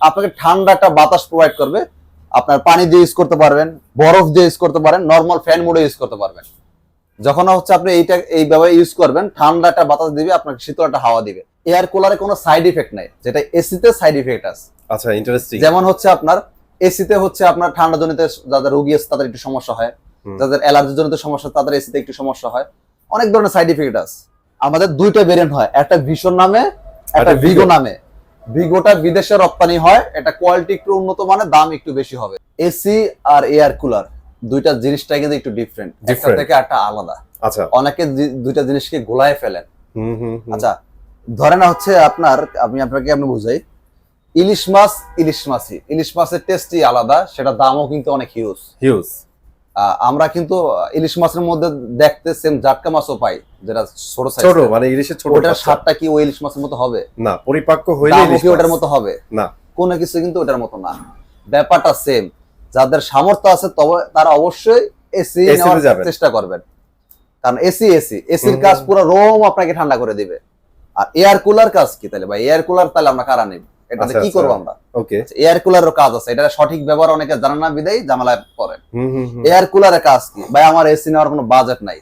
আপনাকে ঠান্ডা একটা বাতাস প্রোভাইড করবে। আপনার পানি দিয়ে ইউজ করতে পারবেন, বরফ দিয়ে ইউজ করতে পারেন, নর্মাল ফ্যান মোডে ইউজ করতে পারবেন। যখন হচ্ছে আপনি এইভাবে ইউজ করবেন, ঠান্ডা একটা বাতাস দিবে, আপনাকে শীতল একটা হাওয়া দিবে। এয়ার কুলারে কোনো সাইড ইফেক্ট নাই, যেটা এসিতে সাইড ইফেক্ট আছে। আচ্ছা, ইন্টারেস্টিং। যেমন হচ্ছে আপনার এসিতে হচ্ছে আপনার ঠান্ডা জনিত যাদের রোগী আছে তাদের একটু সমস্যা হয়, যাদের অ্যালার্জি জনিত সমস্যা তাদের এসিতে একটু সমস্যা হয়, অনেক ধরনের সাইড ইফেক্ট আছে। আমাদের দুইটা ভেরিয়েন্ট হয়, একটা ভিশন নামে, একটা ভিগো নামে। ভিগোটা বিদেশে রপ্তানি হয়, এটা কোয়ালিটি একটু উন্নত মানের, দাম একটু বেশি হবে। এসি আর এয়ার কুলার দুইটা জিনিসটাই কিন্তু একটু ডিফারেন্ট, একটা থেকে একটা আলাদা। আচ্ছা, অনেকে দুইটা জিনিসকে গোলায় ফেলেন। আচ্ছা, ধরে না হচ্ছে আমি আপনাকে বুঝাই, ইলিশ মাছ ইলিশ মাছই, ইলিশ মাছের টেস্টই আলাদা, সেটা দামও কিন্তু অনেক হিউজ। আমরা কিন্তু ইলিশ মাছের মধ্যে দেখতে সেম জাটকা মাছও পাই, যেটা ছোট সাইজ, ছোট মানে ইলিশের ছোট। ওটার স্বাদটা কি ওই ইলিশ মাছের মতো হবে? না। পরিপাক্ক হইলে ইলিশ কি ওটার মতো হবে? না, কোনো কিছু কিন্তু ওটার মতো না। ব্যাপারটা সেম। যাদের সামর্থ্য আছে তবে তারা অবশ্যই এসি নেওয়ার চেষ্টা করবেন, কারণ এসির কাজ পুরো রোম আপনাকে ঠান্ডা করে দিবে। আর এয়ার কুলার কাজ কি তাহলে ভাই? এয়ার কুলার তাহলে আমরা কারা নেব? এটাতে কি করবো আমরা? ওকে, এয়ার কুলারের কাজ আছে, এটা সঠিক ব্যবহার অনেকে জানেন না, বিদায় ঝামেলায় পড়েন। এয়ার কুলারের কাজ কি ভাই? আমার এসি নেওয়ার কোনো বাজেট নাই,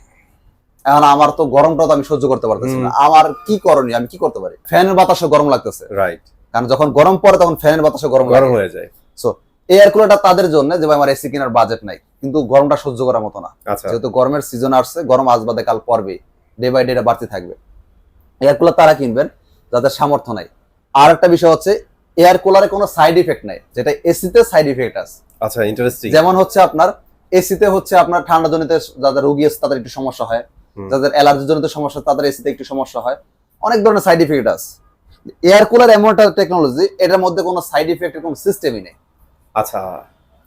এখন আমার তো গরমটা তো আমি সহ্য করতে পারতেছি না, আমার কি করণীয়? আমি কি করতে পারি? ফ্যানের বাতাসে গরম লাগতেছে, রাইট? কারণ যখন গরম পড়ে তখন ফ্যানের বাতাসে গরম হয়ে যায়। সো এয়ার কুলারটা তাদের জন্য যে ভাই আমার এসি কেনার বাজেট নাই, কিন্তু গরমটা সহ্য করার মতো না। যেহেতু গরমের সিজন আসছে, গরম আজ বাদে কাল পড়বে, ডে বাই ডে বাড়তে থাকবে। এয়ার কুলার তারা কিনবেন যাদের সামর্থ্য নাই। আর একটা বিষয় হচ্ছে, এয়ার কুলারে কোনো সাইড ইফেক্ট নাই, যেটা এসিতে সাইড ইফেক্ট আছে। আচ্ছা, ইন্টারেস্টিং। যেমন হচ্ছে আপনার এসিতে হচ্ছে আপনার ঠান্ডা জনিত যাদের রোগী আছে তাদের একটু সমস্যা হয়, যাদের অ্যালার্জি জনিত সমস্যা তাদের এসিতে একটু সমস্যা হয়, অনেক ধরনের সাইড ইফেক্ট আছে। এয়ার কুলার এমন একটা টেকনোলজি, এটার মধ্যে কোনো সাইড ইফেক্টের কোনো সিস্টেমই নেই। আচ্ছা,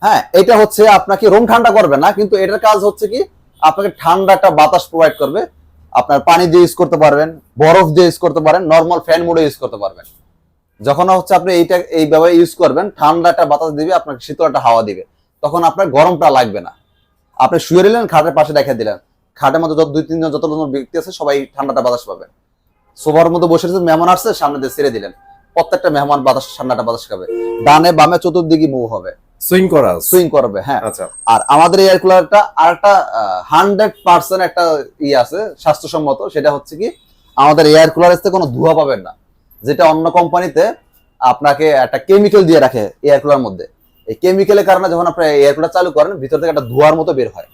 হ্যাঁ, এটা হচ্ছে আপনাকে রুম ঠান্ডা করবে না, কিন্তু এটার কাজ হচ্ছে কি আপনাকে ঠান্ডা একটা বাতাস প্রোভাইড করবে। আপনার পানি দিয়ে ইউজ করতে পারবেন, বরফ দিয়ে ইউজ করতে পারেন, নর্মাল ফ্যান মোডে ইউজ করতে পারবেন। যখন হচ্ছে আপনি এইভাবে ইউজ করবেন, ঠান্ডা একটা বাতাস দিবে, আপনাকে শীতল একটা হাওয়া দিবে, তখন আপনার গরমটা লাগবে না। আপনি শুয়ে রইলেন, খাটের পাশে রেখে দিলেন, খাটের মধ্যে দুই তিনজন যতজন ব্যক্তি আছে সবাই ঠান্ডাটা বাতাস পাবে। সোফার মধ্যে বসে মেহমান আসছে, সামনে দিয়ে ছেড়ে দিলেন, প্রত্যেকটা মেহমান ঠান্ডাটা বাতাস খাবে, ডানে বামে চতুর্দিকে মুভ হবে, সুইং করবে। হ্যাঁ, আর আমাদের এয়ার কুলারটা আরেকটা 100% একটা আছে স্বাস্থ্যসম্মত, সেটা হচ্ছে কি আমাদের এয়ার কুলারের কোনো ধোঁয়া পাবেন না, যেটা অন্য কোম্পানিতে আপনাকে একটা কেমিক্যাল দিয়ে রাখে এয়ার কুলার মধ্যে। এই কেমিক্যালের কারণে যখন আপনি এয়ার কুলার চালু করেন, ভিতর থেকে একটা ধোঁয়ার মতো বের হয়।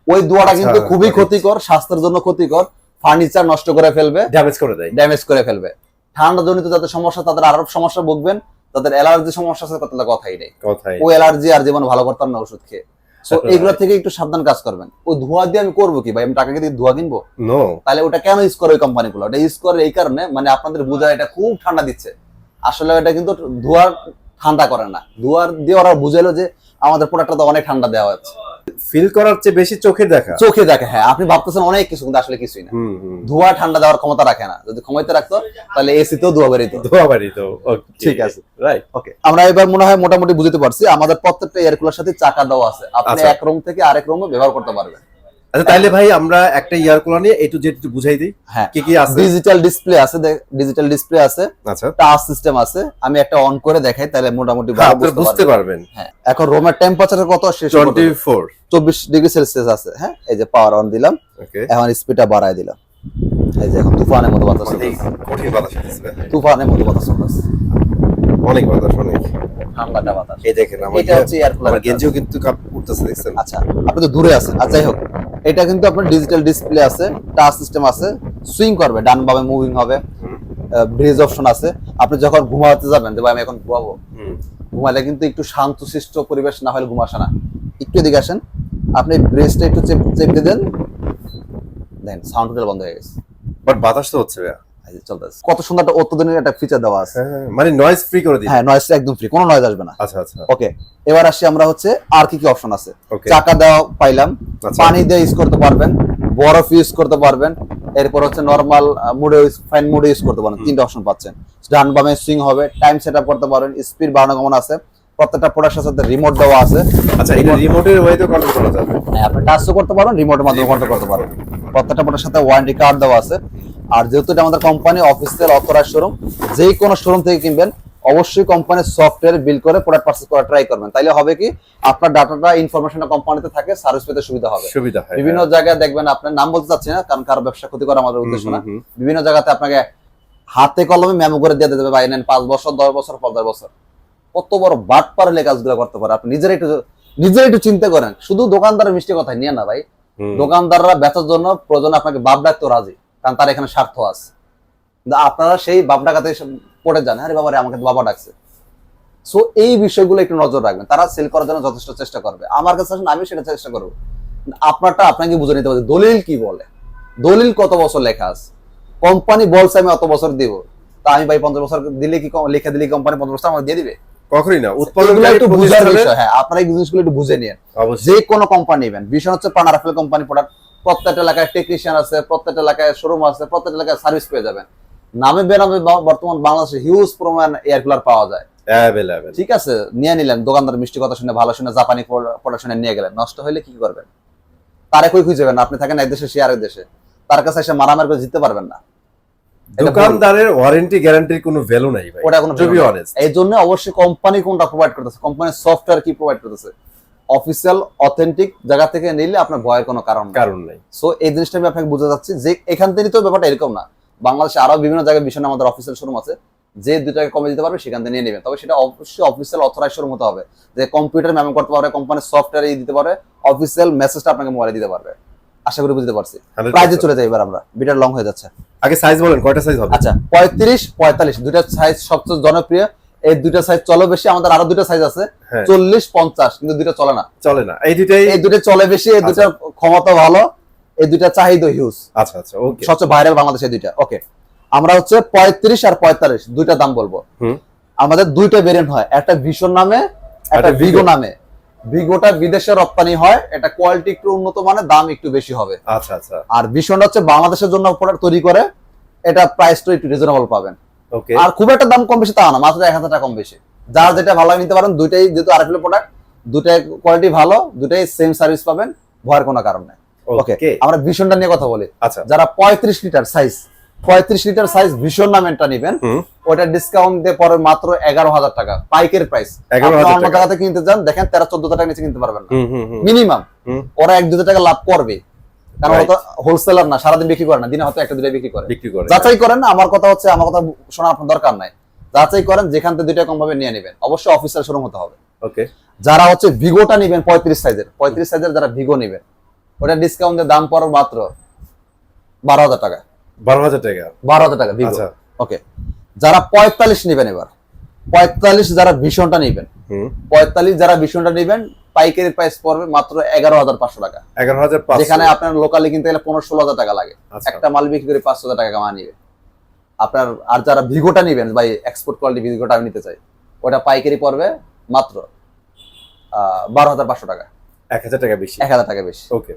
ওই ধোঁয়াটা কিন্তু খুবই ক্ষতিকর, স্বাস্থ্যের জন্য ক্ষতিকর, ফার্নিচার নষ্ট করে ফেলবে, ড্যামেজ করে ফেলবে। ঠান্ডা জনিত যাদের সমস্যা তাদের আরো সমস্যা ভুগবেন, তাদের অ্যালার্জি সমস্যা আছে তাদের কথাই নেই, ওই অ্যালার্জি আর জীবন ভালো করতাম না ওষুধ খেয়ে। সো এগুলো থেকে একটু সাবধান কাজ করবেন। ওই ধোঁয়া দিয়ে আমি করবো কি ভাই? আমি টাকা দিয়ে ধোঁয়া কিনবো? তাহলে ওটা কেন ইউজ করে ওই কোম্পানিগুলো? ওটা ইউজ করে এই কারণে, মানে আপনাদের বোঝায় এটা খুব ঠান্ডা দিচ্ছে, আসলে এটা কিন্তু ধোঁয়ার ঠান্ডা করে না। ধোঁয়ার দিয়ে ওরা বুঝাইলো যে আমাদের প্রোডাক্টটা তো অনেক ঠান্ডা দেওয়া হচ্ছে। ফিল করার চেয়ে বেশি চোখে দেখা। হ্যাঁ, আপনি ভাবতেছেন অনেক কিছু, কিন্তু আসলে কিছুই না। ধোঁয়া ঠান্ডা দেওয়ার ক্ষমতা রাখে না। যদি ক্ষমতা রাখতো তাহলে এসিতেও ধোঁয়া বাড়িতো। ঠিক আছে, রাইট, ওকে। আমরা এবার মনে হয় মোটামুটি বুঝতে পারছি। আমাদের প্রত্যেকটা এয়ার কুলার সাথে চাকা দেওয়া আছে, আপনি এক রুম থেকে আরেক রুমে ব্যবহার করতে পারবেন। আচ্ছা, তাইলে ভাই আমরা একটা এয়ার কুলার নিয়ে একটু যেটু বুঝাই দিই। হ্যাঁ, কি আছে? ডিজিটাল ডিসপ্লে আছে, আচ্ছা, টাচ সিস্টেম আছে। আমি একটা অন করে দেখাই, তাহলে মোটামুটি বুঝতে পারবেন। হ্যাঁ, এখন রুমের টেম্পারেচার কত? 24 ডিগ্রি সেলসিয়াস আছে। হ্যাঁ, এই যে পাওয়ার অন দিলাম, এখন স্পিডটা বাড়ায় দিলাম, এই যে এখন তুফানের মতো বাতাস চলছে, কঠিন বাতাস চলছে, তুফানের মতো বাতাস চলছে, অনেক বাতাস, অনেক ঠান্ডা বাতাস। এই দেখেন এটা হচ্ছে এয়ার কুলার, গেঞ্জিও কিন্তু কাপ উঠতেছে, দেখছেন? আচ্ছা, আপনি তো দূরে আছেন। আচ্ছা, যাই হোক, এটা কিন্তু আপনার ডিজিটাল ডিসপ্লে আছে, টাচ সিস্টেম আছে, সুইং করবে, ডান বামে মুভিং হবে, ব্রিজ অপশন আছে। আপনি যখন ঘুমাতে যাবেন, যে ভাই আমি এখন ঘুমাবো, ঘুমালে কিন্তু একটু শান্তশিষ্ট পরিবেশ না হলে ঘুম আসে না। একটু এদিকে আসেন, আপনি ব্রেসটা একটু চেপে দেন, দেন সাউন্ড টোটাল বন্ধ হয়ে গেছে, বাট বাতাস তো হচ্ছে। চলতেছে, কত সুন্দর একটা অত্যাধুনিক একটা ফিচার দেওয়া আছে, মানে নয়েজ ফ্রি করে দিই। হ্যাঁ, নয়েজ একদম ফ্রি, কোনো নয়েজ আসবে না। আচ্ছা, ওকে। এবার আসি আমরা হচ্ছে আর কি অপশন আছে। চাকা দেওয়া পাইলাম, পানি দিয়ে ইউজ করতে পারবেন, বরফ ইউজ করতে পারবেন, এরপর হচ্ছে নরমাল মুডে ফ্যান মুডে ইউজ করতে পারেন। তিনটা অপশন পাচ্ছেন। ডান বামে সুইং হবে, টাইম সেটআপ করতে পারেন, স্পিড বাড়ানো কমানো আছে, প্রত্যেকটা প্রোডাক্টের সাথে রিমোট দেওয়া আছে। আচ্ছা, এটা রিমোটের ওয়েতে কন্ট্রোল করা যাবে? হ্যাঁ, আপনি টাচও করতে পারেন, রিমোটের মাধ্যমে কন্ট্রোল করতে পারেন। প্রত্যেকটা প্রোডাক্টের সাথে ওয়ারেন্টি কার্ড দেওয়া আছে। আর যেহেতু এটা আমাদের কোম্পানি অফিসিয়াল অথরাইজড শোরুম, যেই কোনো শোরুম থেকে কিনবেন অবশ্যই কোম্পানির সফটওয়্যার বিল করে প্রোডাক্ট পারচেজ করা ট্রাই করবেন, তাইলে হবে কি আপনার ডাটাটা ইনফরমেশনটা কোম্পানিতে থাকে, সার্ভিস পেতে সুবিধা হবে। সুবিধা হয় বিভিন্ন জায়গায় দেখবেন, আপনার নাম বলতে চাচ্ছি না কারণ কারো ব্যবসা ক্ষতি করা আমাদের উদ্দেশ্য না, বিভিন্ন জায়গাতে আপনাকে হাতে কলমে মেমো করে দিয়ে দেবে, ভাই নেন 5 বছর 10 বছর 15 বছর। কত বড় বাট পারলে কাজগুলো করতে পারে, আপনি নিজেরাই একটু চিন্তা করেন। শুধু দোকানদারের মিষ্টি কথা নিয়ে না ভাই, দোকানদাররা বেচার জন্য প্রয়োজন আপনাকে বাপ ডাকতে রাজি, কারণ তার এখানে স্বার্থ আছে। কিন্তু আপনারা সেই বাপ ডাকাতে পড়ে যান, আরে বাবা রে আমাকে তো বাবা ডাকছে। সো এই বিষয়গুলো একটু নজর রাখবেন, তারা সেল করার জন্য যথেষ্ট চেষ্টা করবে। আমার কাছে আসেন, আমি সেটা চেষ্টা করবো। আপনারটা আপনাকে বুঝে নিতে পারবে, দলিল কি বলে, দলিল কত বছর লেখা আছে, কোম্পানি বলছে আমি অত বছর দিব, তা আমি ভাই 50 বছর দিলে কি লিখে দিলে কোম্পানি 50 বছর আমাকে দিয়ে দিবে? কখনই না। উৎপাদনগুলো একটু বুঝার বিষয়। হ্যাঁ, আপনারা এই জিনিসগুলো একটু বুঝে নিন। যে কোনো কোম্পানি নেবেন, বিষয় হচ্ছে পানার আপেল কোম্পানি প্রোডাক্ট, প্রত্যেকটা এলাকায় টেকনিশিয়ান আছে, প্রত্যেকটা এলাকায় শোরুম আছে, প্রত্যেকটা এলাকায় সার্ভিস পেয়ে যাবেন। নামে বেনামে বর্তমান বাংলাদেশে হিউজ পরিমাণ এয়ার কুলার পাওয়া যায়। ঠিক আছে, নিয়ে নিলেন, দোকানদার মিষ্টি কথা শুনে ভালো শুনে জাপানি প্রোডাকশনে নিয়ে গেলেন, নষ্ট হলে কি করবেন? তারে কই খুঁজবেন? আপনি থাকেন এক দেশে, সে আরেক দেশে, তার কাছে এসে মারামারি করে জিততে পারবেন না। দোকানদারের ওয়ারেন্টি গ্যারান্টির কোনো ভ্যালু নাই ভাই, ওটা কোনো টু বি অনেস্ট। এই জন্য অবশ্যই কোম্পানি কোনটা প্রোভাইড করতেছে, কোম্পানির সফটওয়্যার কি প্রোভাইড করতেছে, অফিসিয়াল অথেন্টিক জায়গা থেকে নিলে আপনার ভয়ের কোনো কারণ নাই। সো এই জিনিসটা আমি আপনাকে বুঝতে যাচ্ছি যে এখান থেকে তো ব্যাপারটা এরকম না, বাংলাদেশে আরো বিভিন্ন জায়গায় বিষয় আমাদের অফিসিয়াল শোরুম আছে, যে 2 টাকা কমে দিতে পারবে সেখান থেকে নিয়ে নেবেন। তবে সেটা অবশ্যই অফিসিয়াল অথরাইজ শোরুম হতে হবে, যে কম্পিউটার মেমো করতে পারে, কোম্পানির সফটওয়্যার দিতে পারে, অফিসিয়াল মেসেজটা আপনাকে মোবাইলে দিতে পারবে। আশা করি বুঝতে পারছি। প্রাইজে চলে যাই এবার আমরা, ভিডিও লং হয়ে যাচ্ছে। আগে সাইজ বলেন, কয়টা সাইজ হবে? আচ্ছা, 35 45 দুইটা সাইজ সবচেয়ে জনপ্রিয়। এই দুইটা সাইজ চলে বেশি, আমাদের আরো দুইটা সাইজ আছে 40 50, কিন্তু দুইটা চলে না। এই দুইটা চলে বেশি, এই দুইটার ক্ষমতা ভালো, এই দুইটা চাহিদা হিউজ। আচ্ছা আচ্ছা, ওকে, সবচেয়ে ভাইরাল বাংলাদেশে দুইটা। ওকে, আমরা হচ্ছে 35 আর 45 দুইটা দাম বলবো। আমাদের দুইটা ভেরিয়েন্ট হয়, একটা ভিশন নামে, একটা ভিগো নামে। ভিগোটা বিদেশে রপ্তানি হয়, এটা কোয়ালিটি একটু উন্নত মানের, দাম একটু বেশি হবে। আচ্ছা আচ্ছা। আর ভিশনটা হচ্ছে বাংলাদেশের জন্য প্রোডাক্ট তৈরি করে, এটা প্রাইসটা একটু রিজনেবল পাবেন। ওকে, আর খুব একটা দাম কম বেশি তা না, মাত্র 1000 টাকা কম বেশি। যার যেটা ভালো নিতে পারেন, দুইটাই যেহেতু আরএফএল প্রোডাক্ট, দুইটাই কোয়ালিটি ভালো, দুইটাই সেম সার্ভিস পাবেন, ভয়ের কোনো কারণ নাই। ওকে, আমরা ভিশনটা নিয়ে কথা বলি। আচ্ছা, যারা 35 লিটার সাইজ ভিশন নামেরটা নেবেন, ওটা ডিসকাউন্ট দিয়ে পরে মাত্র 11000 টাকা পাইকারি প্রাইস। অন্য জায়গাতে কিনতে যান, দেখেন 13-14 টাকা নিচে কিনতে পারবেন না মিনিমাম। ওরা 1-2 টাকা লাভ করবে, কারণ ওরা তো হোলসেলার না, সারাদিন বিক্রি করে না, দিনে হয়তো একটা দুটো বিক্রি করে। যাচাই করেন না, আমার কথা হচ্ছে, আমার কথা শোনা আপনার দরকার নাই, যাচাই করেন, যেখান থেকে 2 টাকা কম ভাবে নিয়ে নেবেন। অবশ্যই অফিসিয়াল শোরুম হতে হবে। ওকে, যারা হচ্ছে ভিগোটা নেবেন 35 সাইজের যারা ভিগো নেবেন, ওটা ডিসকাউন্টের দাম পড়ে মাত্র 12000 টাকা। 12000 টাকা ভিগো। ওকে, যারা 45 নেবেন, এবার 45 যারা ভিশনটা নেবেন, 45 যারা ভিশনটা নেবেন, পাইকারি প্রাইস পড়বে মাত্র 11500 টাকা। 11500, যেখানে আপনার লোকালি কিনতে গেলে 15-16 টাকা লাগে। একটা মাল বিক্রি করে 5000 টাকা কামা নিবে আপনার। আর যারা ভিগোটা নেবেন, ভাই এক্সপোর্ট কোয়ালিটি ভিগোটা আমি নিতে চাই, ওটা পাইকারি পড়বে মাত্র 12500 টাকা। 1000 টাকা বেশি। 1000 টাকা বেশি। ওকে।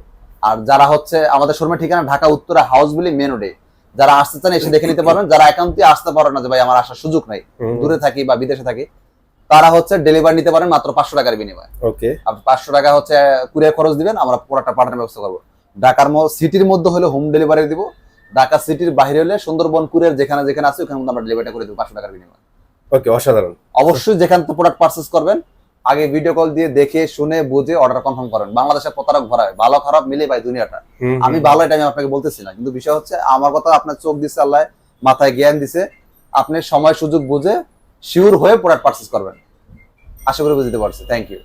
আর যারা হচ্ছে আমাদের শোরুমের ঠিকানা ঢাকা উত্তরা হাউস বিলি মেন রোডে, যারা আসতে চান এসে দেখে নিতে পারবেন। যারা একান্তই আসতে পারেন না, যে ভাই আমার আসার সুযোগ নাই, দূরে থাকি বা বিদেশে থাকি, তারা হচ্ছে ডেলিভারি নিতে পারেন মাত্র 500 টাকার বিনিময়ে। ওকে, আপনি 500 টাকা হচ্ছে কুরিয়ার খরচ দিবেন, আমরা পুরোটা পাঠানোর ব্যবস্থা করবো। ঢাকার সিটির মধ্যে হলে হোম ডেলিভারি দিব, ঢাকা সিটির বাইরে হলে সুন্দরবন কুরিয়ার যেখানে যেখানে আছে ওখানে আমরা ডেলিভারিটা করে দেবো 500 টাকার বিনিময়ে। ওকে, অসাধারণ। অবশ্যই যেখান থেকে প্রোডাক্ট পারচেজ করবেন, আগে ভিডিও কল দিয়ে দেখে শুনে বুঝে অর্ডার কনফার্ম করেন। বাংলাদেশে প্রতারক ভরা হয়, ভালো খারাপ মিলে ভাই দুনিয়াটা। আমি ভালো, এটা আমি আপনাকে বলতেছি না, কিন্তু বিষয় হচ্ছে আমার কথা আপনার চোখ দিচ্ছে আল্লাহ, মাথায় জ্ঞান দিছে, আপনি সময় সুযোগ বুঝে শিওর হয়ে প্রোডাক্ট পারচেজ করবেন। আশা করি বুঝতে পারছি। Thank you.